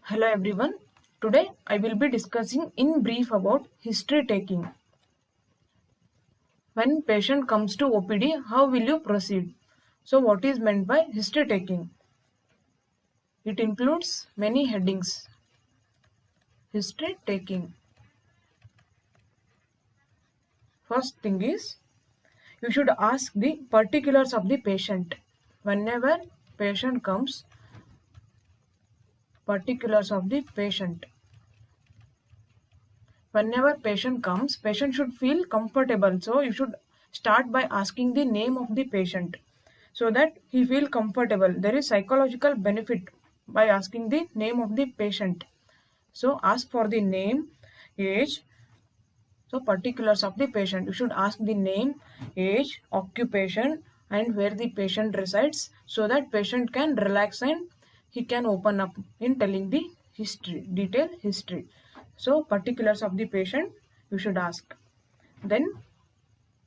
Hello everyone. Today I will be discussing in brief about history taking. When patient comes to OPD, how will you proceed? So what is meant by history taking? It includes many headings. History taking. First thing is, you should ask the particulars of the patient. Whenever patient comes, particulars of the patient. Whenever patient comes, patient should feel comfortable. So you should start by asking the name of the patient so that he feel comfortable. There is psychological benefit by asking the name of the patient. So ask for the name, age. So particulars of the patient. You should ask the name, age, occupation, and where the patient resides so that patient can relax and he can open up in telling the history, detailed history. So particulars of the patient you should ask. Then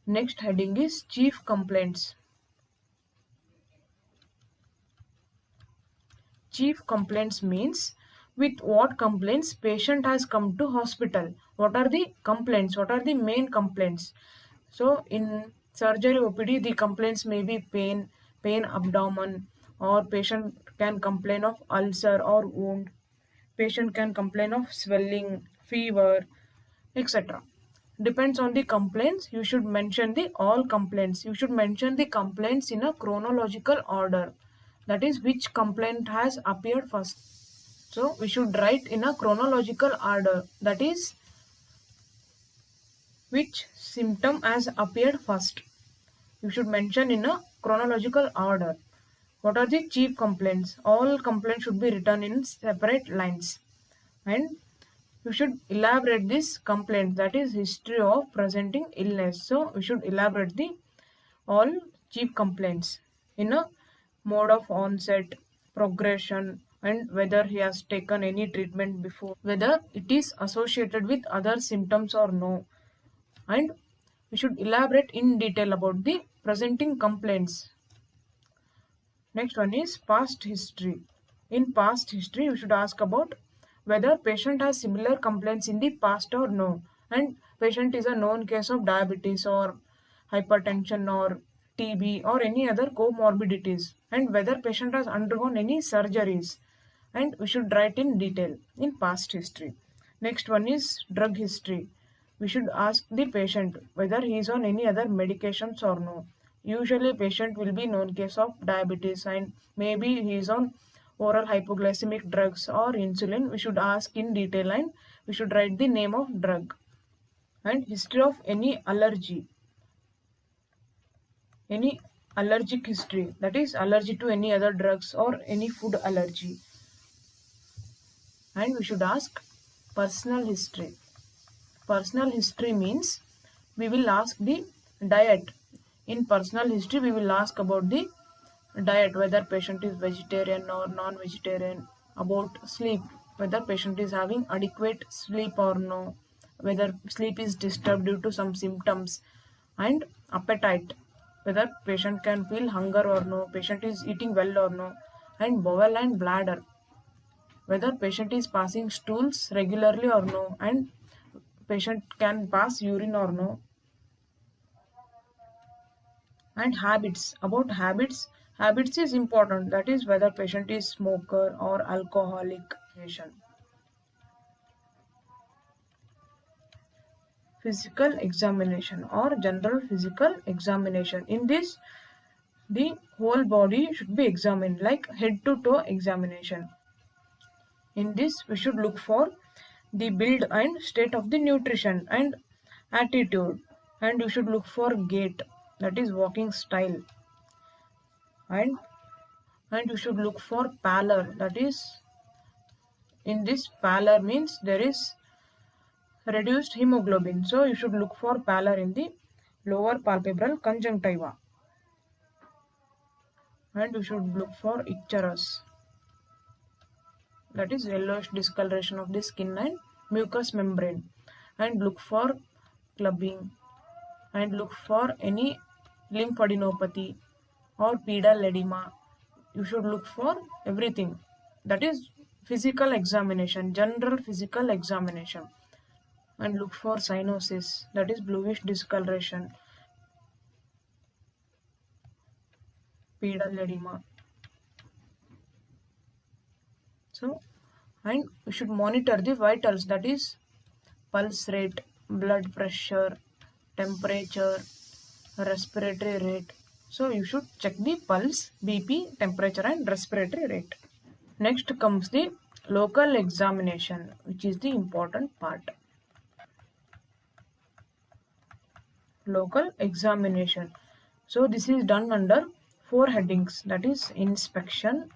next heading is chief complaints. Chief complaints means with what complaints patient has come to hospital. What are the complaints? What are the main complaints? So in surgery OPD, the complaints may be pain abdomen, or patient can complain of ulcer or wound. Patient can complain of swelling, fever, etc. Depends on the complaints. You should mention the all complaints. You should mention the complaints in a chronological order. That is, which complaint has appeared first. So we should write in a chronological order. That is, which symptom has appeared first. You should mention in a chronological order. What are the chief complaints? All complaints should be written in separate lines. And you should elaborate this complaint, that is history of presenting illness. So we should elaborate the all chief complaints in a mode of onset, progression, and whether he has taken any treatment before, whether it is associated with other symptoms or no. And we should elaborate in detail about the presenting complaints. Next one is past history. In past history, you should ask about whether patient has similar complaints in the past or no, and patient is a known case of diabetes or hypertension or TB or any other comorbidities, and whether patient has undergone any surgeries, and we should write in detail in past history. Next one is drug history. We should ask the patient whether he is on any other medications or no. Usually patient will be known case of diabetes and maybe he is on oral hypoglycemic drugs or insulin. We should ask in detail and we should write the name of drug. And history of any allergy. Any allergic history, that is allergy to any other drugs or any food allergy. And we should ask personal history. Personal history means we will ask the diet. In personal history, we will ask about the diet, whether patient is vegetarian or non-vegetarian, about sleep, whether patient is having adequate sleep or no, whether sleep is disturbed due to some symptoms, and appetite, whether patient can feel hunger or no, patient is eating well or no, and bowel and bladder, whether patient is passing stools regularly or no, and patient can pass urine or no. And habits, about habits is important, that is whether patient is smoker or alcoholic patient. Physical examination or general physical examination. In this, the whole body should be examined, like head to toe examination. In this, we should look for the build and state of the nutrition and attitude, and you should look for gait, that is walking style, and you should look for pallor, that is, in this pallor means there is reduced hemoglobin, so you should look for pallor in the lower palpebral conjunctiva, and you should look for icterus, that is yellowish discoloration of the skin and mucous membrane, and look for clubbing, and look for any lymphadenopathy or pedal edema. You should look for everything. That is physical examination, general physical examination, and look for cyanosis, that is bluish discoloration, pedal edema. So, and we should monitor the vitals, that is pulse rate, blood pressure, temperature, respiratory rate. So you should check the pulse, BP, temperature and respiratory rate. Next comes the local examination, which is the important part. Local examination. So this is done under 4 headings, that is inspection,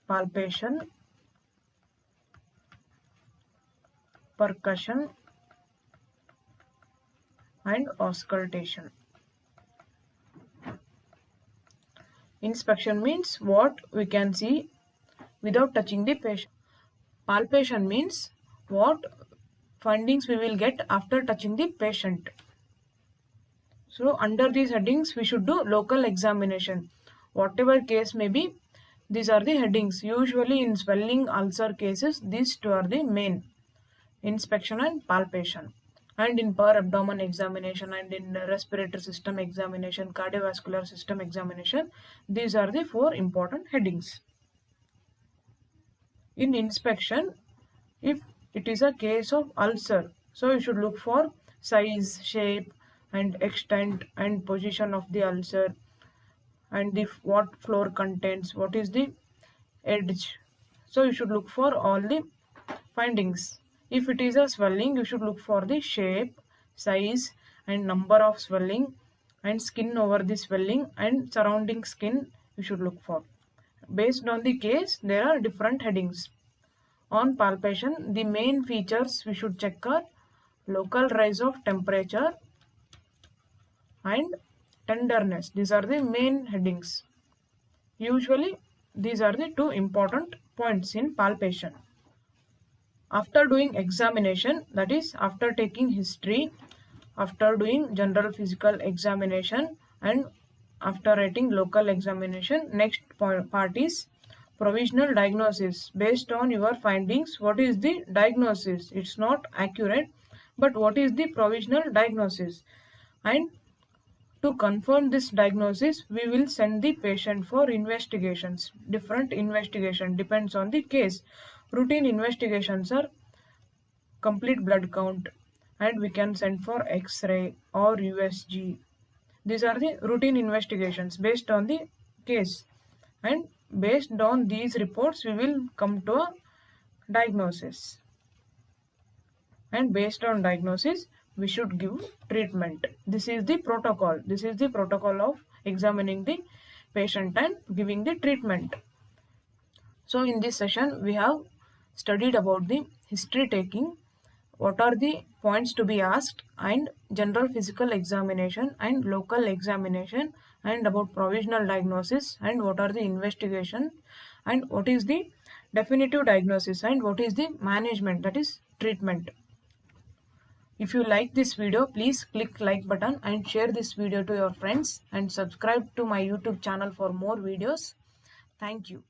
palpation, percussion and auscultation. Inspection means what we can see without touching the patient. Palpation means what findings we will get after touching the patient. So under these headings we should do local examination. Whatever case may be, these are the headings. Usually in swelling ulcer cases, these two are the main: inspection and palpation. And in per abdomen examination and in respiratory system examination, cardiovascular system examination, these are the 4 important headings. In inspection, if it is a case of ulcer, so you should look for size, shape and extent and position of the ulcer, and what floor contents, what is the edge. So you should look for all the findings. If it is a swelling, you should look for the shape, size and number of swelling and skin over the swelling and surrounding skin you should look for. Based on the case, there are different headings. On palpation, the main features we should check are local rise of temperature and tenderness. These are the main headings. Usually, these are the 2 important points in palpation. After doing examination, that is after taking history, after doing general physical examination and after writing local examination, next part is provisional diagnosis. Based on your findings, what is the diagnosis? It's not accurate, but what is the provisional diagnosis? And to confirm this diagnosis, we will send the patient for investigations. Different investigation depends on the case. Routine investigations are complete blood count and we can send for X-ray or USG. These are the routine investigations based on the case, and based on these reports we will come to a diagnosis, and based on diagnosis we should give treatment. This is the protocol. This is the protocol of examining the patient and giving the treatment. So in this session we have studied about the history taking, what are the points to be asked, and general physical examination and local examination, and about provisional diagnosis and what are the investigation, and what is the definitive diagnosis, and what is the management, that is treatment. If you like this video, please click like button and share this video to your friends and subscribe to my YouTube channel for more videos. Thank you.